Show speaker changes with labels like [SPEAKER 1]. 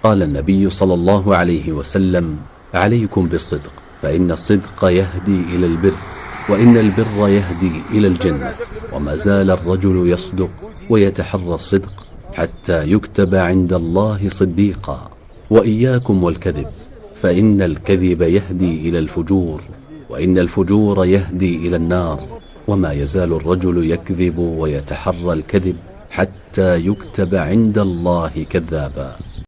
[SPEAKER 1] قال النبي صلى الله عليه وسلم: عليكم بالصدق، فإن الصدق يهدي إلى البر، وإن البر يهدي إلى الجنة. وما زال الرجل يصدق ويتحرى الصدق حتى يكتب عند الله صديقا. وإياكم والكذب، فإن الكذب يهدي إلى الفجور، وإن الفجور يهدي إلى النار. وما يزال الرجل يكذب ويتحرى الكذب حتى يكتب عند الله كذابا.